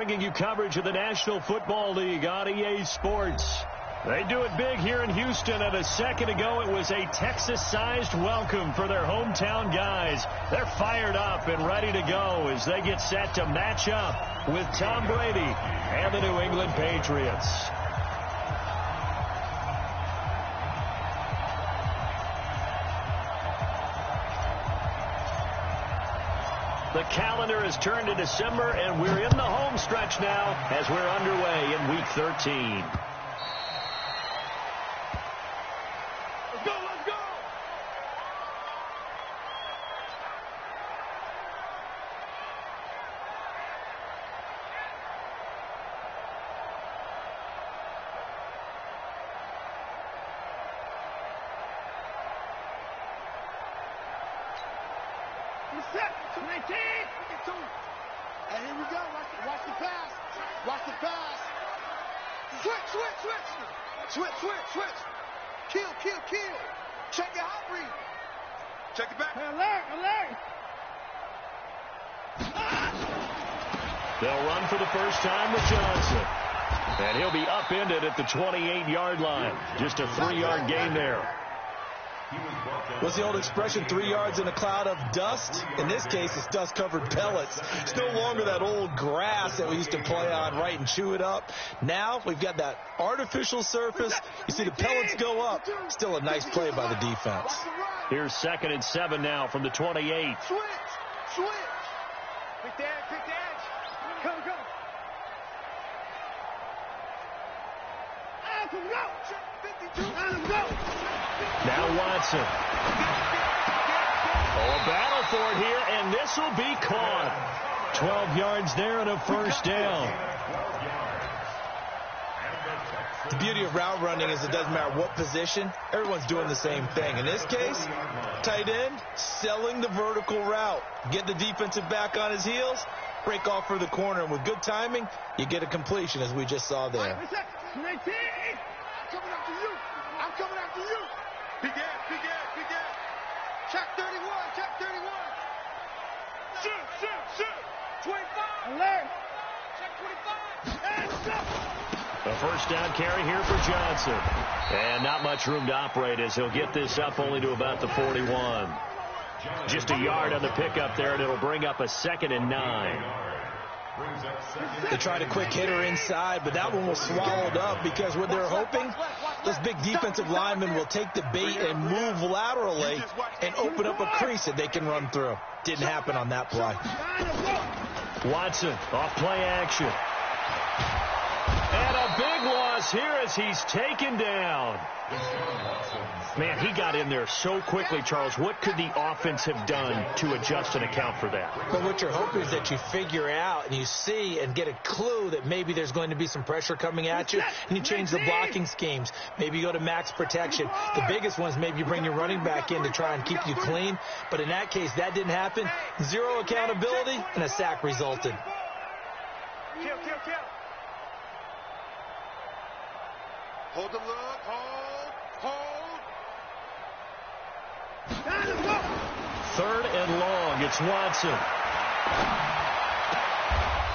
bringing you coverage of the National Football League on EA Sports. They do it big here in Houston, and a second ago it was a Texas-sized welcome for their hometown guys. They're fired up and ready to go as they get set to match up with Tom Brady and the New England Patriots. The calendar has turned to December, and we're in the home stretch now as we're underway in Week 13. Switch. Kill. Check your hot read. Check it back. Alert. They'll run for the first time with Johnson. And he'll be upended at the 28-yard line. Just a 3-yard gain there. What's the old expression, 3 yards in a cloud of dust? In this case, it's dust-covered pellets. It's no longer that old grass that we used to play on, right, and chew it up. Now we've got that artificial surface. You see the pellets go up. Still a nice play by the defense. Here's 2nd and 7 now from the 28. Switch. Quick dash. Go. Now Watson. A battle for it here, and this will be caught. 12 yards there and a first down. The beauty of route running is it doesn't matter what position. Everyone's doing the same thing. In this case, tight end, selling the vertical route. Get the defensive back on his heels, break off for the corner, and with good timing, you get a completion, as we just saw there. I'm coming after you. Big ass. Check 31. Shoot. 25. Alert. Check 25. A first down carry here for Johnson. And not much room to operate as he'll get this up only to about the 41. Just a yard on the pickup there, and it'll bring up a 2nd and 9. They tried a quick hitter inside, but that one was swallowed up because what they're hoping, this big defensive lineman will take the bait and move laterally and open up a crease that they can run through. Didn't happen on that play. Watson off play action. And a big loss here as he's taken down. Man, he got in there so quickly, Charles. What could the offense have done to adjust and account for that? But what you're hoping is that you figure out and you see and get a clue that maybe there's going to be some pressure coming at you, and you change the blocking schemes. Maybe you go to max protection. The biggest one is maybe you bring your running back in to try and keep you clean. But in that case, that didn't happen. Zero accountability, and a sack resulted. Kill. Hold the look. Hold. 3rd and long. It's Watson.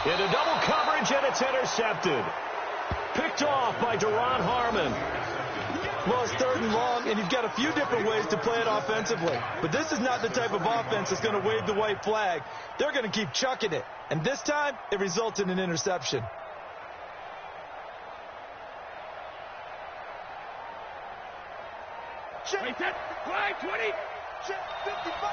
Into double coverage, and it's intercepted. Picked off by Deron Harmon. Well, it's 3rd and long, and you've got a few different ways to play it offensively. But this is not the type of offense that's going to wave the white flag. They're going to keep chucking it. And this time, it results in an interception. Check that. 20. Check 55.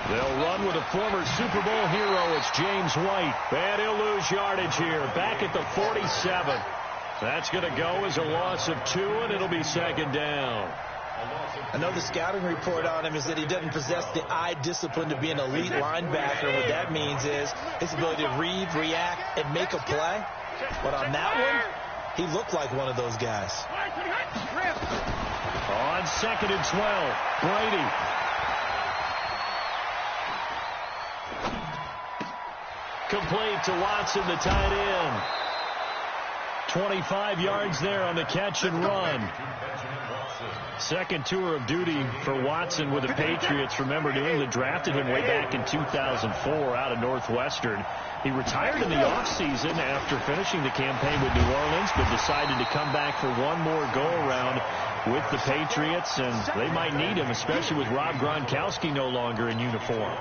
They'll run with a former Super Bowl hero. It's James White. And he'll lose yardage here. Back at the 47. That's going to go as a loss of 2, and it'll be 2nd down. I know the scouting report on him is that he doesn't possess the eye discipline to be an elite linebacker. What that means is his ability to read, react, and make a play. But on that one, he looked like one of those guys. On 2nd and 12, Brady. Complete to Watson, the tight end. 25 yards there on the catch and run. Second tour of duty for Watson with the Patriots. Remember, New England drafted him way back in 2004 out of Northwestern. He retired in the offseason after finishing the campaign with New Orleans, but decided to come back for one more go-around with the Patriots, and they might need him, especially with Rob Gronkowski no longer in uniform.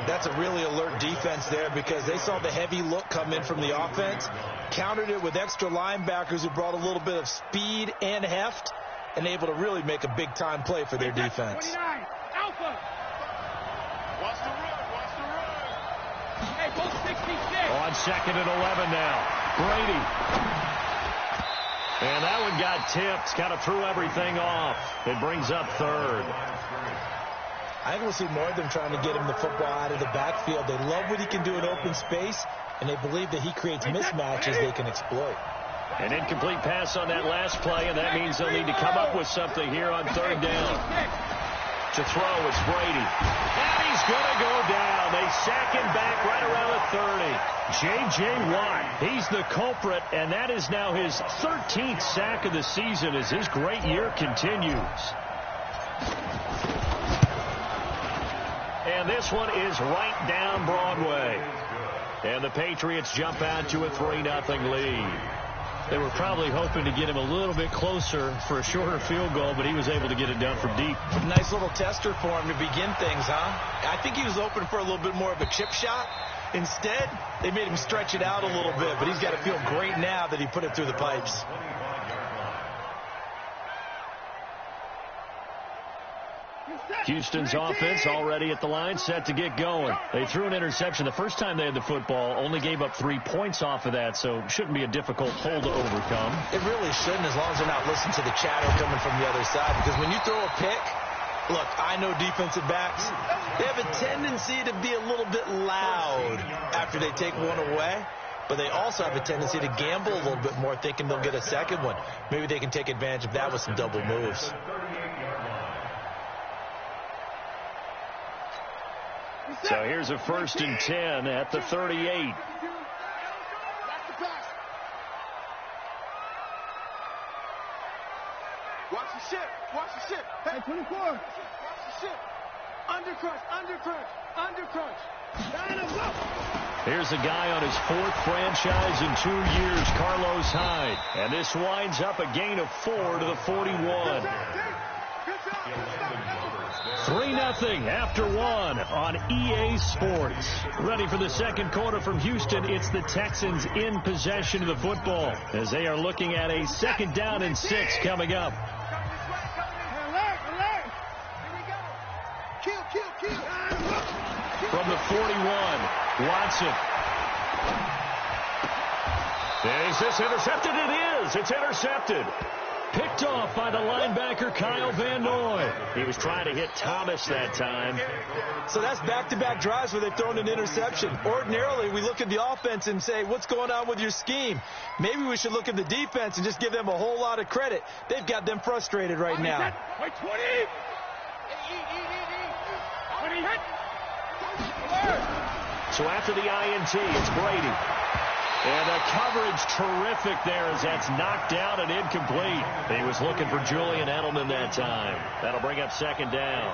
That's a really alert defense there because they saw the heavy look come in from the offense, countered it with extra linebackers who brought a little bit of speed and heft, and able to really make a big-time play for their defense. 29, Alpha. Watch the run. Hey, go 66. On 2nd and 11 now. Brady. And that one got tipped. Kind of threw everything off. It brings up 3rd. I think we'll see more of them trying to get him the football out of the backfield. They love what he can do in open space, and they believe that he creates mismatches they can exploit. An incomplete pass on that last play, and that means they'll need to come up with something here on 3rd down. To throw, it's Brady. And he's going to go down. They sack him back right around the 30. J.J. Watt, he's the culprit, and that is now his 13th sack of the season as his great year continues. And this one is right down Broadway. And the Patriots jump out to a 3-0 lead. They were probably hoping to get him a little bit closer for a shorter field goal, but he was able to get it done from deep. Nice little tester for him to begin things, huh? I think he was hoping for a little bit more of a chip shot. Instead, they made him stretch it out a little bit, but he's got to feel great now that he put it through the pipes. Houston's offense already at the line, set to get going. They threw an interception the first time they had the football, only gave up 3 points off of that, so shouldn't be a difficult hole to overcome. It really shouldn't, as long as they're not listening to the chatter coming from the other side, because when you throw a pick, look, I know defensive backs, they have a tendency to be a little bit loud after they take one away, but they also have a tendency to gamble a little bit more, thinking they'll get a second one. Maybe they can take advantage of that with some double moves. So here's a 1st and 10 at the 38. Watch the ship. Watch the ship. Hey, 24. Watch the ship. Undercrunch. Here's a guy on his 4th franchise in 2 years, Carlos Hyde. And this winds up a gain of 4 to the 41. 3-0 after 1 on EA Sports. Ready for the second quarter from Houston. It's the Texans in possession of the football as they are looking at a 2nd down and 6 coming up. From the 41, Watson. Is this intercepted? It is. It's intercepted. Picked off by the linebacker, Kyle Van Noy. He was trying to hit Thomas that time. So that's back-to-back drives where they've thrown an interception. Ordinarily, we look at the offense and say, what's going on with your scheme? Maybe we should look at the defense and just give them a whole lot of credit. They've got them frustrated right now. So after the INT, it's Brady. And the coverage terrific there as that's knocked down and incomplete. He was looking for Julian Edelman that time. That'll bring up 2nd down.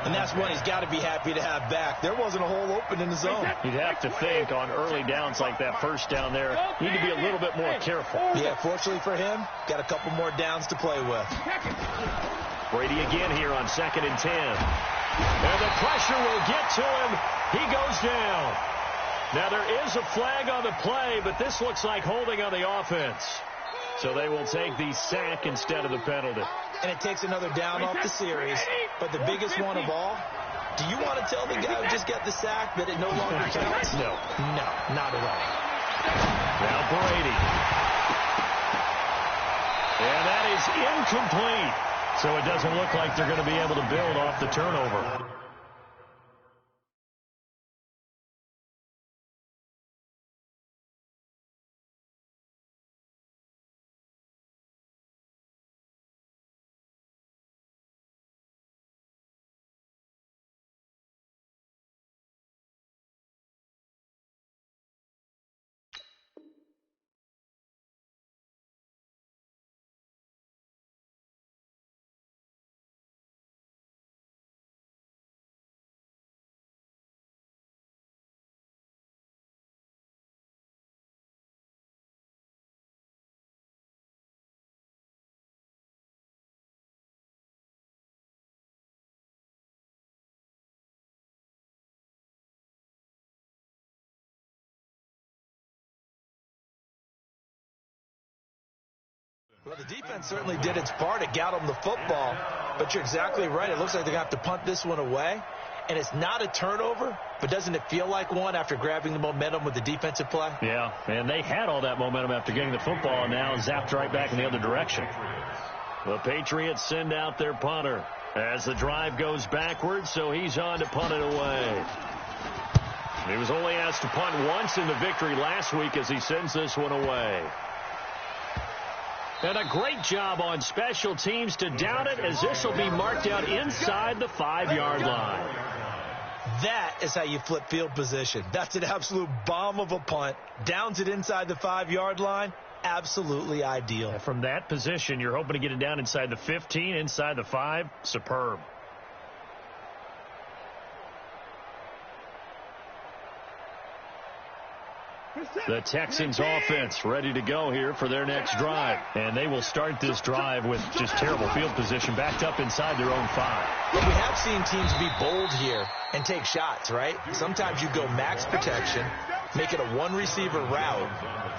And that's one he's got to be happy to have back. There wasn't a hole open in the zone. You'd have to think on early downs like that 1st down there, need to be a little bit more careful. Yeah, fortunately for him, got a couple more downs to play with. Brady again here on 2nd and 10. And the pressure will get to him. He goes down. Now, there is a flag on the play, but this looks like holding on the offense. So they will take the sack instead of the penalty. And it takes another down off the series. But the biggest one of all, do you want to tell the guy who just got the sack that it no longer counts? No. No, not at all. Now Brady. And that is incomplete. So it doesn't look like they're going to be able to build off the turnover. Well, the defense certainly did its part. It got them the football. But you're exactly right. It looks like they're going to have to punt this one away. And it's not a turnover, but doesn't it feel like one after grabbing the momentum with the defensive play? Yeah, and they had all that momentum after getting the football, and now zapped right back in the other direction. The Patriots send out their punter as the drive goes backwards, so he's on to punt it away. He was only asked to punt once in the victory last week as he sends this one away. And a great job on special teams to down it, as this will be marked out inside the 5-yard line. That is how you flip field position. That's an absolute bomb of a punt. Downs it inside the 5-yard line. Absolutely ideal. From that position, you're hoping to get it down inside the 15, inside the 5. Superb. The Texans offense ready to go here for their next drive. And they will start this drive with just terrible field position, backed up inside their own 5. But we have seen teams be bold here and take shots, right? Sometimes you go max protection, make it a one-receiver route,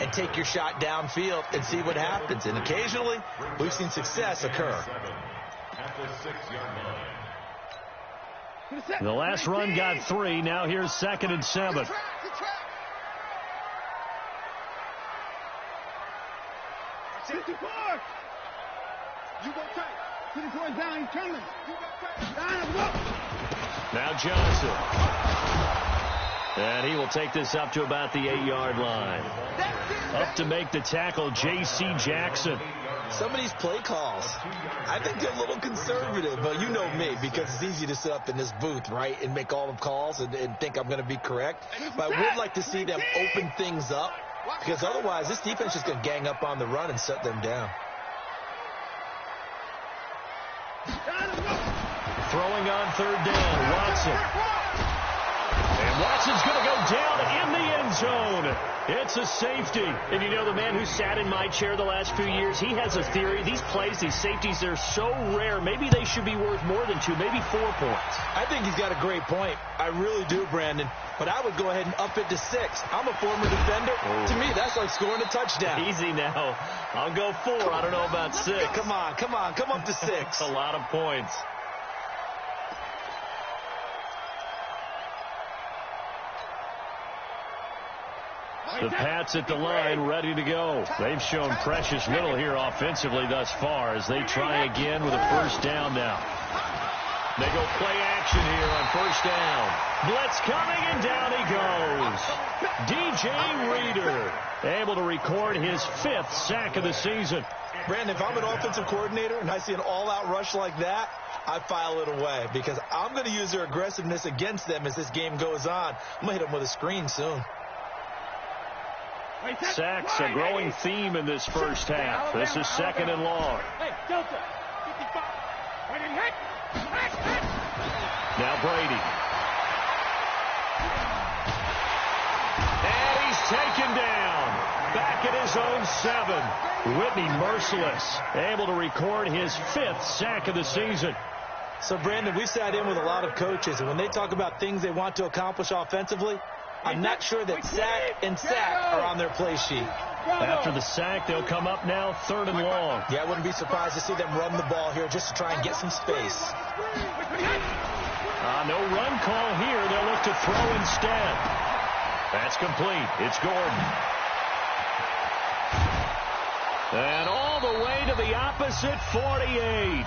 and take your shot downfield and see what happens. And occasionally, we've seen success occur. The last run got 3. Now here's 2nd and 7. Now Johnson. And he will take this up to about the 8-yard line. Up to make the tackle, J.C. Jackson. Some of these play calls, I think they're a little conservative, but you know me, because it's easy to sit up in this booth, right, and make all the calls and think I'm going to be correct. But I would like to see them open things up, because otherwise this defense is going to gang up on the run and shut them down. Throwing on 3rd down, Watson. And Watson's going to go down in the end zone. It's a safety. And you know, the man who sat in my chair the last few years, he has a theory. These plays, these safeties, they're so rare. Maybe they should be worth more than 2, maybe 4 points. I think he's got a great point. I really do, Brandon. But I would go ahead and up it to 6. I'm a former defender. Oh. To me, that's like scoring a touchdown. Easy now. I'll go 4. I don't know about 6. Come on. Come up to 6. That's a lot of points. The Pats at the line, ready to go. They've shown precious little here offensively thus far as they try again with a 1st down now. They go play action here on 1st down. Blitz coming, and down he goes. DJ Reader able to record his 5th sack of the season. Brandon, if I'm an offensive coordinator and I see an all-out rush like that, I file it away because I'm going to use their aggressiveness against them as this game goes on. I'm going to hit them with a screen soon. Sacks, a growing theme in this first half. This is 2nd and long. Now Brady. And he's taken down. Back at his own 7. Whitney merciless. Able to record his 5th sack of the season. So, Brandon, we've sat in with a lot of coaches, and when they talk about things they want to accomplish offensively, I'm not sure that sack and sack are on their play sheet. After the sack, they'll come up now 3rd and long. Yeah, I wouldn't be surprised to see them run the ball here just to try and get some space. No run call here. They'll look to throw instead. That's complete. It's Gordon. And all the way to the opposite 48.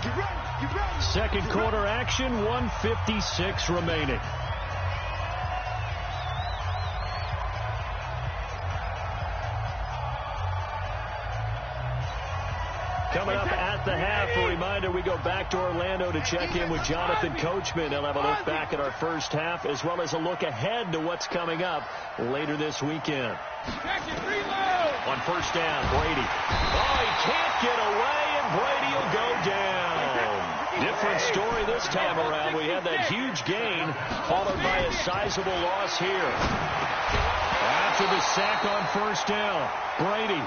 2nd quarter action, 1:56 remaining. Coming up at the half, a reminder, we go back to Orlando to check in with Jonathan Coachman. He'll have a look back at our first half, as well as a look ahead to what's coming up later this weekend. On 1st down, Brady. Oh, he can't get away, and Brady will go down. Different story this time around. We had that huge gain, followed by a sizable loss here. After the sack on 1st down, Brady.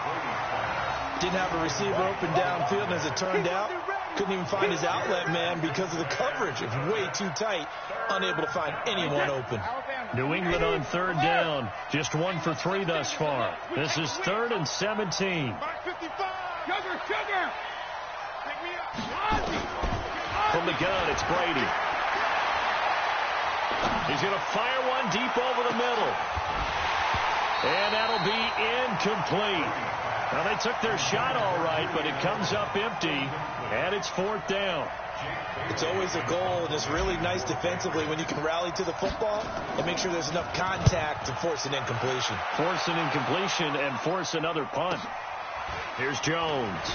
Didn't have a receiver open downfield, and as it turned out, couldn't even find his outlet man because of the coverage. It was way too tight, unable to find anyone open. New England on 3rd down, just 1 for 3 thus far. This is 3rd and 17. Sugar! Pick me up! From the gun, it's Brady. He's going to fire one deep over the middle. And that'll be incomplete. Now, they took their shot all right, but it comes up empty, and it's 4th down. It's always a goal, and it's really nice defensively when you can rally to the football and make sure there's enough contact to force an incompletion. Force an incompletion and force another punt. Here's Jones.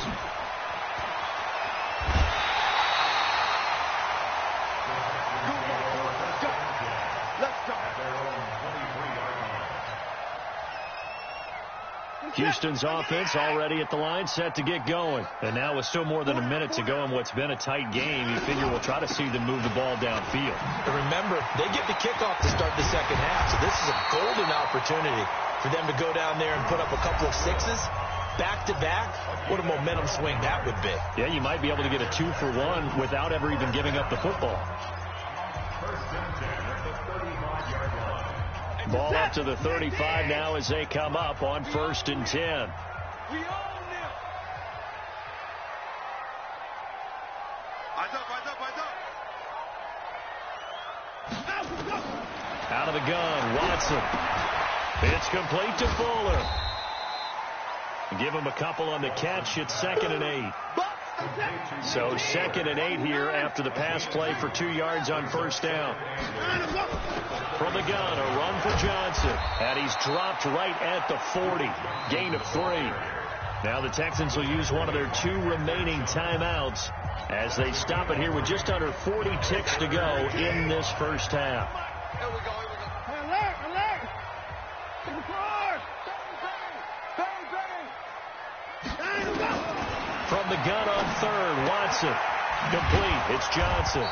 Houston's offense already at the line, set to get going. And now with still more than a minute to go in what's been a tight game, you figure we'll try to see them move the ball downfield. And remember, they get the kickoff to start the second half, so this is a golden opportunity for them to go down there and put up a couple of sixes back-to-back. What a momentum swing that would be. Yeah, you might be able to get a 2-for-1 without ever even giving up the football. Ball up to the 35 now as they come up on 1st and 10. We own them. Eyes up. Out of the gun, Watson. It's complete to Fuller. Give him a couple on the catch. It's 2nd and 8. So 2nd and 8 here after the pass play for 2 yards on 1st down. From the gun, a run for Johnson. And he's dropped right at the 40. Gain of 3. Now the Texans will use one of their 2 remaining timeouts as they stop it here with just under 40 ticks to go in this first half. Here we go. Alert! From the gun on 3rd, Watson. Complete. It's Johnson.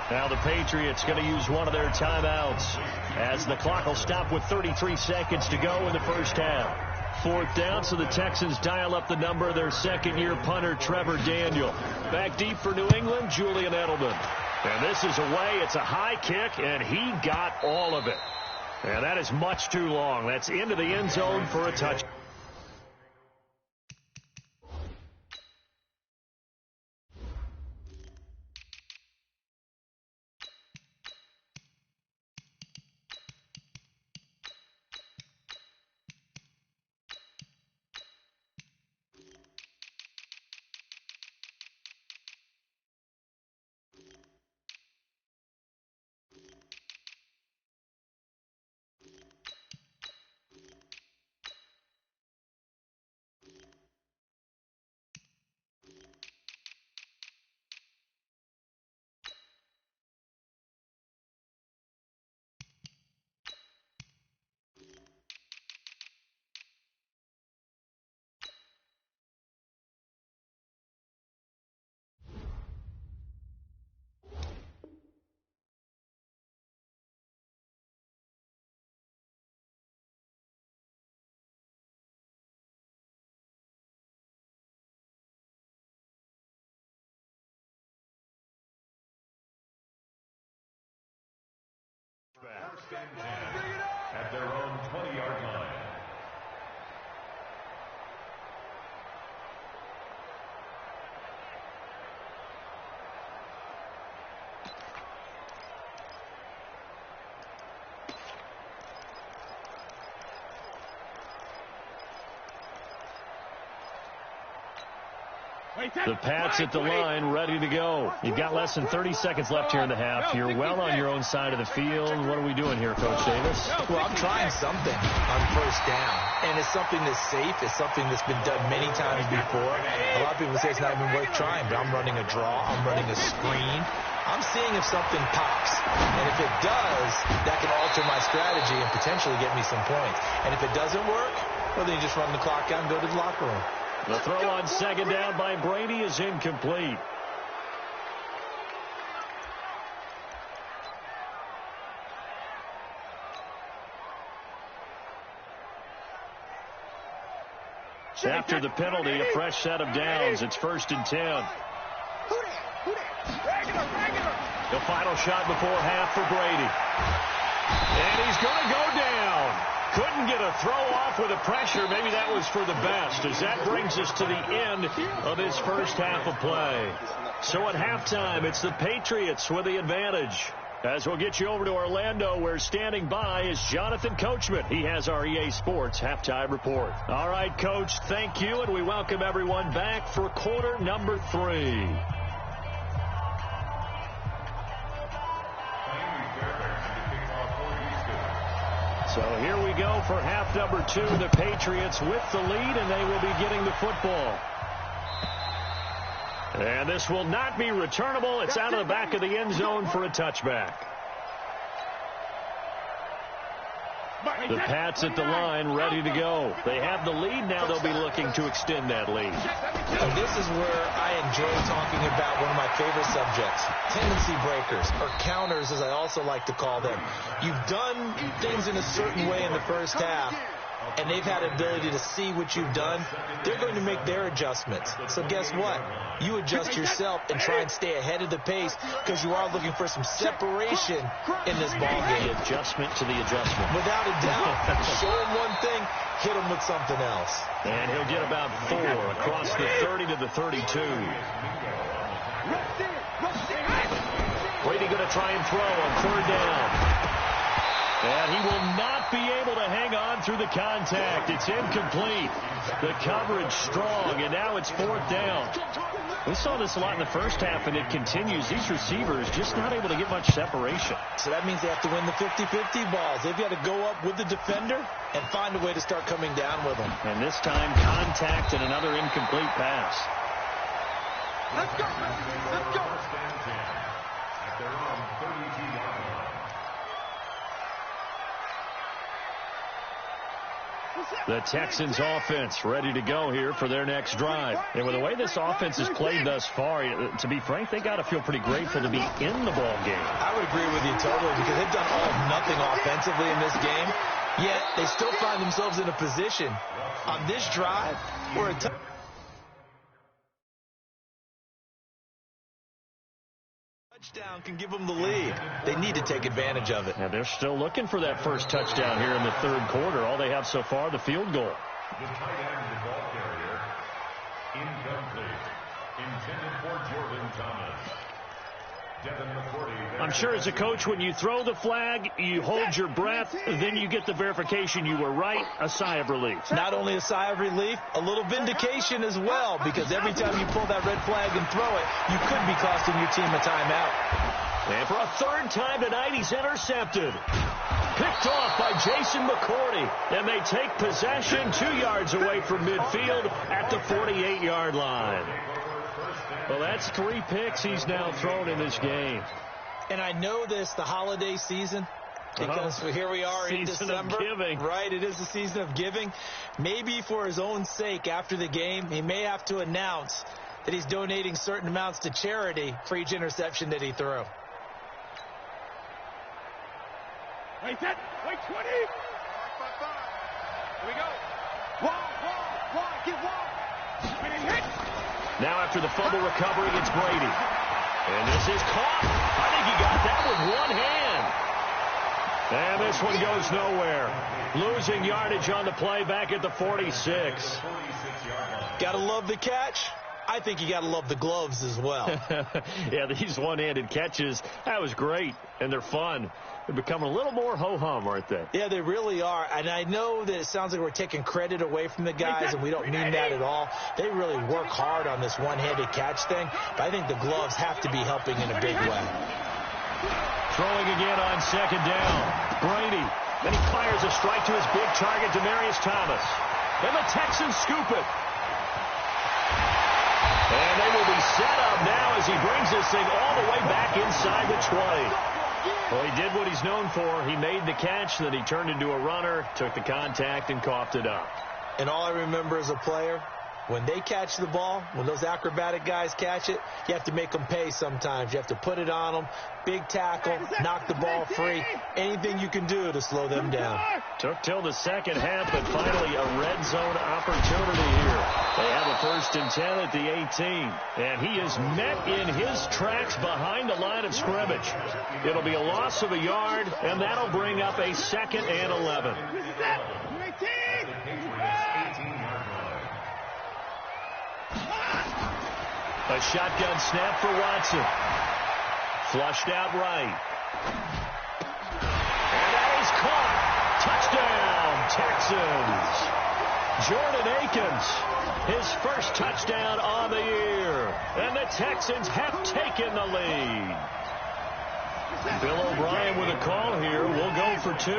Now the Patriots going to use one of their timeouts as the clock will stop with 33 seconds to go in the first half. 4th down, so the Texans dial up the number of their second-year punter, Trevor Daniel. Back deep for New England, Julian Edelman. And this is away. It's a high kick, and he got all of it. And that is much too long. That's into the end zone for a touchdown. First and 10 at their own 20-yard line. The Pats at the line, ready to go. You've got less than 30 seconds left here in the half. You're well on your own side of the field. What are we doing here, Coach Davis? Well, I'm trying something on 1st down, and it's something that's safe. It's something that's been done many times before. A lot of people say it's not even worth trying, but I'm running a draw. I'm running a screen. I'm seeing if something pops, and if it does, that can alter my strategy and potentially get me some points. And if it doesn't work, well, then you just run the clock out and go to the locker room. The throw on 2nd down by Brady is incomplete. After the penalty, a fresh set of downs. It's 1st and 10. The final shot before half for Brady. And he's going to go down. Couldn't get a throw off with the pressure. Maybe that was for the best, as that brings us to the end of this first half of play. So at halftime, it's the Patriots with the advantage. As we'll get you over to Orlando, where standing by is Jonathan Coachman. He has our EA Sports halftime report. All right, Coach, thank you, and we welcome everyone back for quarter number 3. So here we go for half number 2. The Patriots with the lead, and they will be getting the football. And this will not be returnable. It's out of the back of the end zone for a touchback. The Pats at the line, ready to go. They have the lead now. They'll be looking to extend that lead. And this is where I enjoy talking about one of my favorite subjects, tendency breakers, or counters, as I also like to call them. You've done things in a certain way in the first half, and they've had ability to see what you've done. They're going to make their adjustments. So guess what? You adjust yourself and try and stay ahead of the pace, because you are looking for some separation in this ball game. The adjustment to the adjustment. Without a doubt. Show him one thing, hit him with something else. And he'll get about 4 across the 30 to the 32. Brady going to try and throw on 3rd down. And he will not be able to hang on through the contact. It's incomplete. The coverage strong, and now it's 4th down. We saw this a lot in the first half, and it continues. These receivers just not able to get much separation. So that means they have to win the 50-50 balls. They've got to go up with the defender and find a way to start coming down with them. And this time, contact and another incomplete pass. Let's go. Let's go. At their own 32-yard line. The Texans offense ready to go here for their next drive. And with the way this offense has played thus far, to be frank, they got to feel pretty grateful to be in the ball game. I would agree with you totally, because they've done all of nothing offensively in this game, yet they still find themselves in a position on this drive where a touchdown can give them the lead. They need to take advantage of it. And they're still looking for that first touchdown here in the 3rd quarter. All they have so far, the field goal. The tight end of the ball carrier, incomplete. Intended for Jordan Thomas. Devin McCourty. I'm sure as a coach, when you throw the flag, you hold your breath, then you get the verification you were right, a sigh of relief. Not only a sigh of relief, a little vindication as well, because every time you pull that red flag and throw it, you could be costing your team a timeout. And for a 3rd time tonight, he's intercepted. Picked off by Jason McCourty. And they take possession 2 yards away from midfield at the 48-yard line. Well, that's 3 picks he's now thrown in this game. And I know this, the holiday season, because here we are in December. Of giving. Right, it is the season of giving. Maybe for his own sake after the game, he may have to announce that he's donating certain amounts to charity for each interception that he threw. Wait, 20. Here we go. Wall, get wall. Hit. Now after the fumble recovery, it's Brady. And this is caught. I think he got that with one hand. And this one goes nowhere. Losing yardage on the play back at the 46. Gotta love the catch. I think you gotta love the gloves as well. Yeah, these one-handed catches, that was great. And they're fun. They're becoming a little more ho-hum, aren't they? Yeah, they really are. And I know that it sounds like we're taking credit away from the guys, and we don't mean that at all. They really work hard on this one-handed catch thing, but I think the gloves have to be helping in a big way. Throwing again on 2nd down. Brady. Then he fires a strike to his big target, Demaryius Thomas. And the Texans scoop it. And they will be set up now as he brings this thing all the way back inside the 20. Well, he did what he's known for. He made the catch, then he turned into a runner, took the contact, and coughed it up. And all I remember as a player When they catch the ball, when those acrobatic guys catch it, you have to make them pay sometimes. You have to put it on them, big tackle, knock the ball free, anything you can do to slow them down. Took till the second half, but finally a red zone opportunity here. They have a 1st and 10 at the 18, and he is met in his tracks behind the line of scrimmage. It'll be a loss of a yard, and that'll bring up a 2nd and 11. A shotgun snap for Watson. Flushed out right. And that is caught. Touchdown, Texans. Jordan Akins, his first touchdown on the year. And the Texans have taken the lead. Bill O'Brien with a call here. We'll go for 2.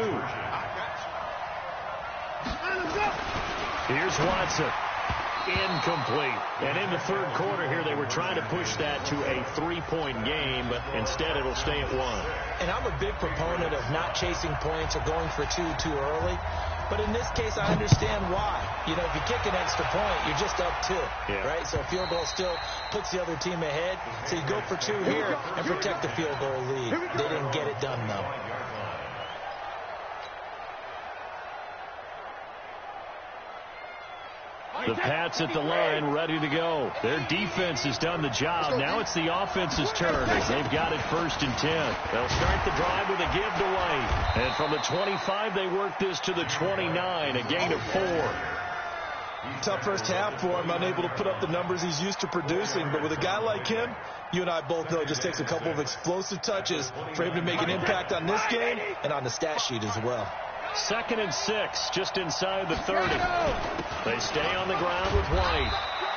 Here's Watson. Incomplete. And in the 3rd quarter here, they were trying to push that to a 3-point game, but instead it'll stay at 1. And I'm a big proponent of not chasing points or going for 2 too early. But in this case, I understand why. You know, if you kick an extra point, you're just up 2, right? So a field goal still puts the other team ahead. So you go for 2 here and protect the field goal lead. They didn't get it done, though. The Pats at the line, ready to go. Their defense has done the job. Now it's the offense's turn as they've got it 1st and 10. They'll start the drive with a give to White. And from the 25, they work this to the 29, a gain of 4. Tough first half for him, unable to put up the numbers he's used to producing. But with a guy like him, you and I both know it just takes a couple of explosive touches for him to make an impact on this game and on the stat sheet as well. 2nd and 6, just inside the 30. They stay on the ground with White.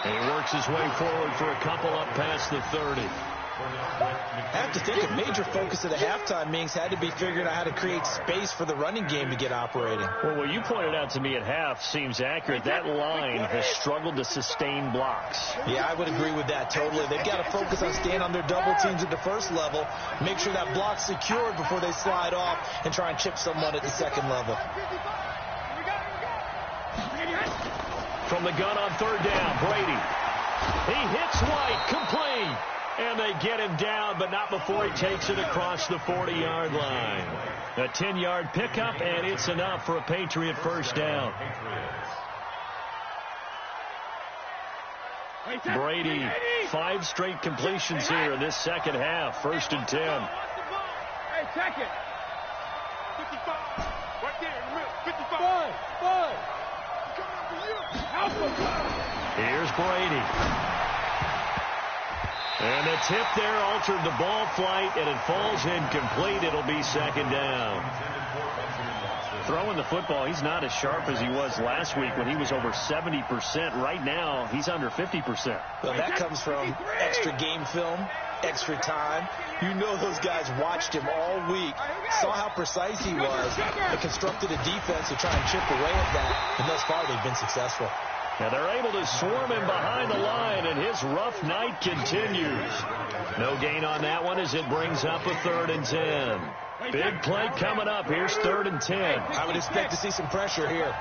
And he works his way forward for a couple up past the 30. I have to think a major focus of the halftime meetings had to be figuring out how to create space for the running game to get operating. Well, what you pointed out to me at half seems accurate. That line has struggled to sustain blocks. Yeah, I would agree with that totally. They've got to focus on staying on their double teams at the 1st level, make sure that block's secured before they slide off and try and chip someone at the 2nd level. From the gun on 3rd down, Brady. He hits White, complete. And they get him down, but not before he takes it across the 40-yard line. A 10-yard pickup, and it's enough for a Patriot 1st down. Brady, 5 straight completions here in this 2nd half. 1st and 10. Hey, check it. 55. Right there in the middle. 55. Coming for you. Here's Brady. And the tip there altered the ball flight, and it falls incomplete. It'll be 2nd down. Throwing the football, he's not as sharp as he was last week when he was over 70%. Right now, he's under 50%. Well, that comes from extra game film, extra time. You know those guys watched him all week, saw how precise he was, and constructed a defense to try and chip away at that. And thus far, they've been successful. Now they're able to swarm him behind the line, and his rough night continues. No gain on that one as it brings up a 3rd and 10. Big play coming up. Here's 3rd and 10. I would expect to see some pressure here.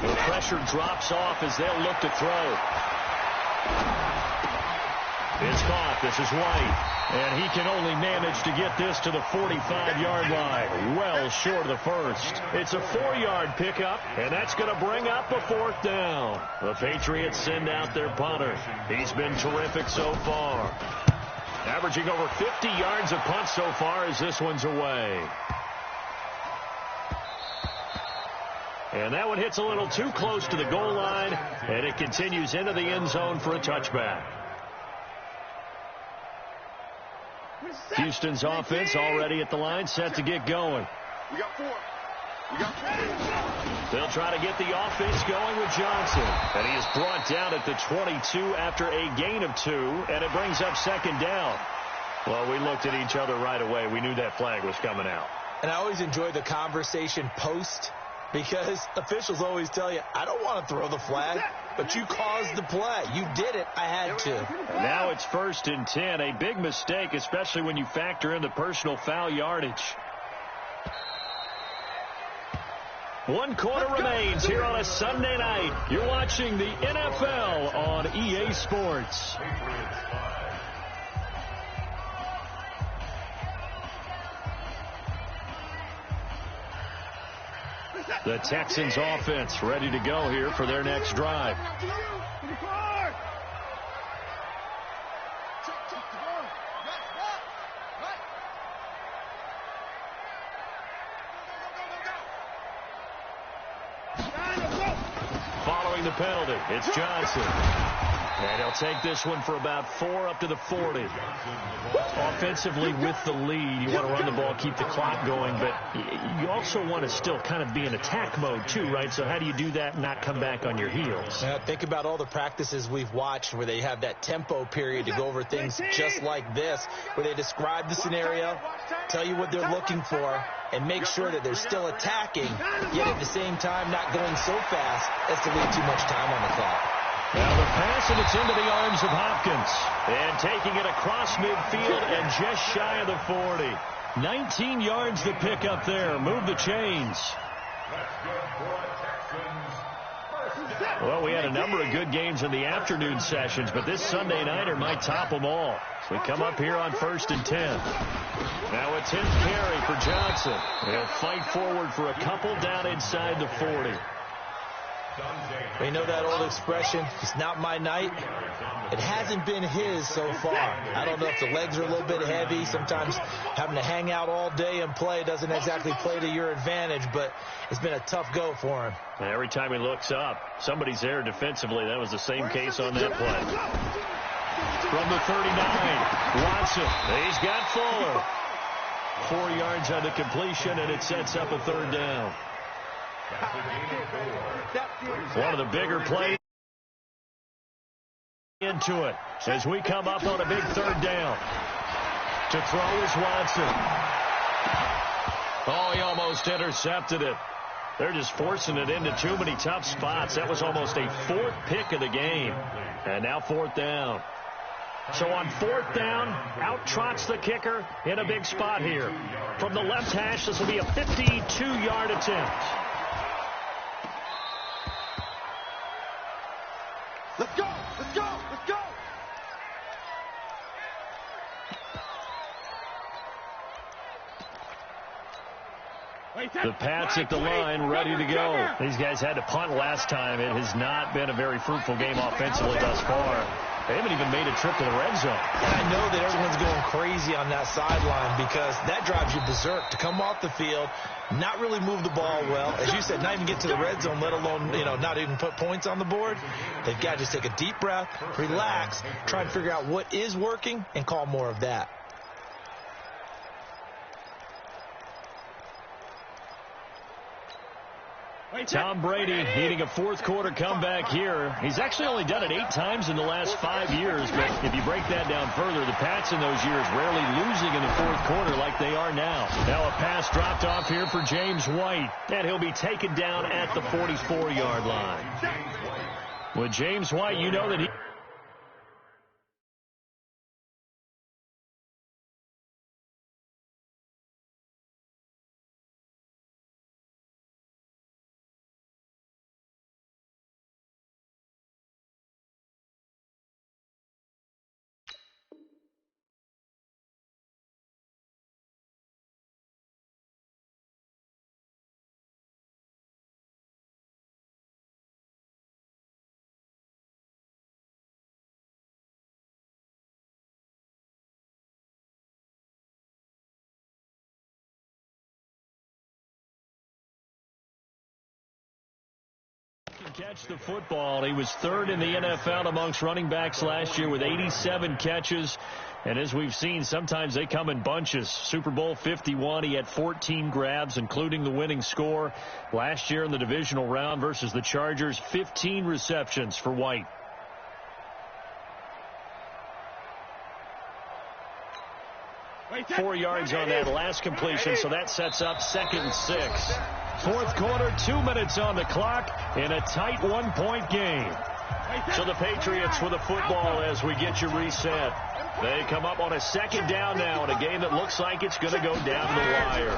The pressure drops off as they'll look to throw. It's caught. This is White. And he can only manage to get this to the 45-yard line. Well short of the 1st. It's a 4-yard pickup, and that's going to bring up a 4th down. The Patriots send out their punter. He's been terrific so far. Averaging over 50 yards a punt so far as this one's away. And that one hits a little too close to the goal line, and it continues into the end zone for a touchback. Houston's offense already at the line, set to get going. We got 4. They'll try to get the offense going with Johnson. And he is brought down at the 22 after a gain of 2, and it brings up 2nd down. Well, we looked at each other right away. We knew that flag was coming out. And I always enjoy the conversation post, because officials always tell you, I don't want to throw the flag, but you caused the play. You did it. I had to. And now it's 1st and 10. A big mistake, especially when you factor in the personal foul yardage. 1 quarter remains here on a Sunday night. You're watching the NFL on EA Sports. The Texans offense ready to go here for their next drive. Following the penalty, it's Johnson. And he'll take this one for about 4 up to the 40. Offensively with the lead, you want to run the ball, keep the clock going, but you also want to still kind of be in attack mode too, right? So how do you do that and not come back on your heels? Think about all the practices we've watched where they have that tempo period to go over things just like this, where they describe the scenario, tell you what they're looking for, and make sure that they're still attacking, yet at the same time not going so fast as to leave too much time on the clock. Now the pass, and it's into the arms of Hopkins. And taking it across midfield and just shy of the 40. 19 yards to pick up there. Move the chains. Well, we had a number of good games in the afternoon sessions, but this Sunday nighter might top them all. So we come up here on 1st and 10. Now a 10th carry for Johnson. He'll fight forward for a couple down inside the 40. We know that old expression, it's not my night. It hasn't been his so far. I don't know if the legs are a little bit heavy. Sometimes having to hang out all day and play doesn't exactly play to your advantage, but it's been a tough go for him. Every time he looks up, somebody's there defensively. That was the same case on that play. From the 39, Watson. He's got Fuller. 4 yards on the completion, and it sets up a 3rd down. One of the bigger plays into it as we come up on a big 3rd down. To throw is Watson. Oh, he almost intercepted it. They're just forcing it into too many tough spots. That was almost a 4th pick of the game. And now 4th down. So on 4th down, out trots the kicker in a big spot here. From the left hash, this will be a 52-yard attempt. Let's go! Let's go! Let's go! The Pats at the line, ready to go. These guys had to punt last time. It has not been a very fruitful game offensively thus far. They haven't even made a trip to the red zone. And I know that everyone's going crazy on that sideline because that drives you berserk to come off the field, not really move the ball well. As you said, not even get to the red zone, let alone, not even put points on the board. They've got to just take a deep breath, relax, try and figure out what is working and call more of that. Tom Brady needing a 4th quarter comeback here. He's actually only done it 8 times in the last 5 years, but if you break that down further, the Pats in those years rarely losing in the 4th quarter like they are now. Now a pass dropped off here for James White, and he'll be taken down at the 44-yard line. With James White, you know that he... catch the football. He was 3rd in the NFL amongst running backs last year with 87 catches. And as we've seen, sometimes they come in bunches. Super Bowl 51, he had 14 grabs, including the winning score. Last year in the divisional round versus the Chargers, 15 receptions for White. Four yards on that last completion, so that sets up 2nd and 6. 4th quarter, 2 minutes on the clock in a tight 1-point game. So the Patriots with the football as we get you reset. They come up on a 2nd down now in a game that looks like it's going to go down the wire.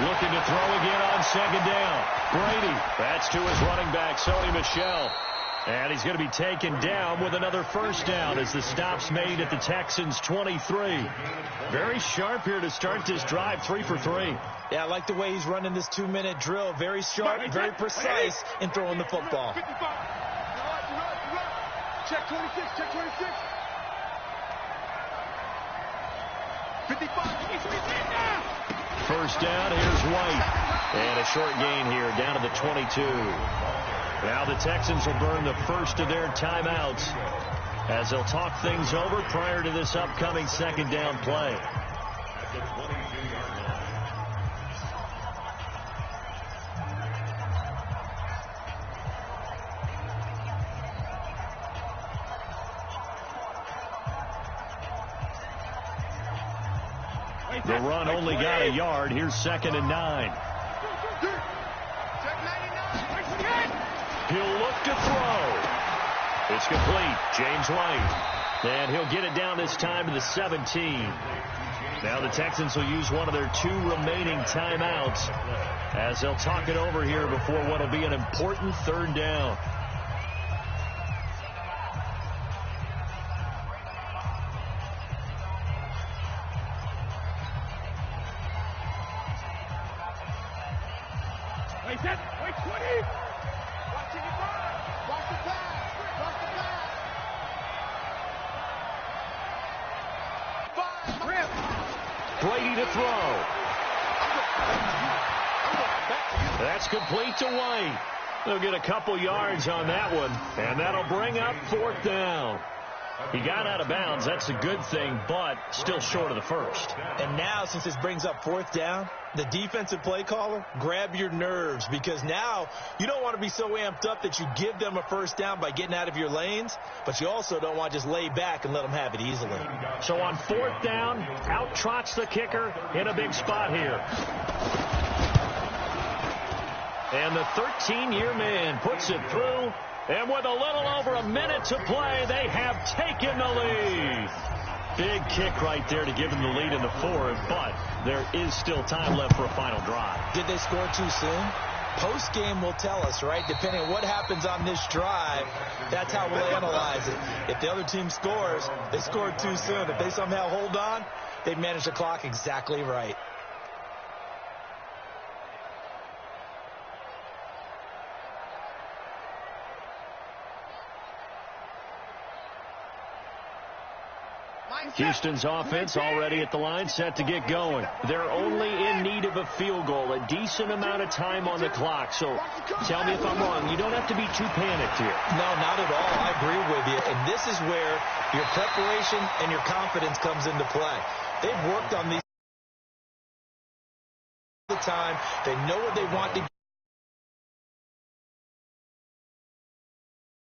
Looking to throw again on second down. Brady. That's to his running back, Sony Michel. And he's going to be taken down with another first down as the stop's made at the Texans' 23. Very sharp here to start this drive, 3 for 3. Yeah, I like the way he's running this 2-minute drill. Very sharp, very precise in throwing the football. Check 26, check 26. 55. First down, here's White. And a short gain here, down to the 22. Now the Texans will burn the first of their timeouts as they'll talk things over prior to this upcoming second down play. The run only got a yard. Here's 2nd and 9. He'll look to throw. It's complete. James White. And he'll get it down this time to the 17. Now the Texans will use one of their 2 remaining timeouts as they'll talk it over here before what will be an important third down. Wait, 20. Watch the pass. Watch the pass. Brady to throw. That's complete to White. They'll get a couple yards on that one, and that'll bring up 4th down. He got out of bounds. That's a good thing, but still short of the first. And now, since this brings up 4th down, the defensive play caller, grab your nerves, because now you don't want to be so amped up that you give them a first down by getting out of your lanes, but you also don't want to just lay back and let them have it easily. So on 4th down, out trots the kicker in a big spot here. And the 13-year man puts it through. And with a little over a minute to play, they have taken the lead. Big kick right there to give them the lead in the 4th, but there is still time left for a final drive. Did they score too soon? Post-game will tell us, right? Depending on what happens on this drive, that's how we'll analyze it. If the other team scores, they scored too soon. If they somehow hold on, they managed the clock exactly right. Houston's offense already at the line, set to get going. They're only in need of a field goal, a decent amount of time on the clock. So tell me if I'm wrong. You don't have to be too panicked here. No, not at all. I agree with you. And this is where your preparation and your confidence comes into play. They've worked on these the time. They know what they want to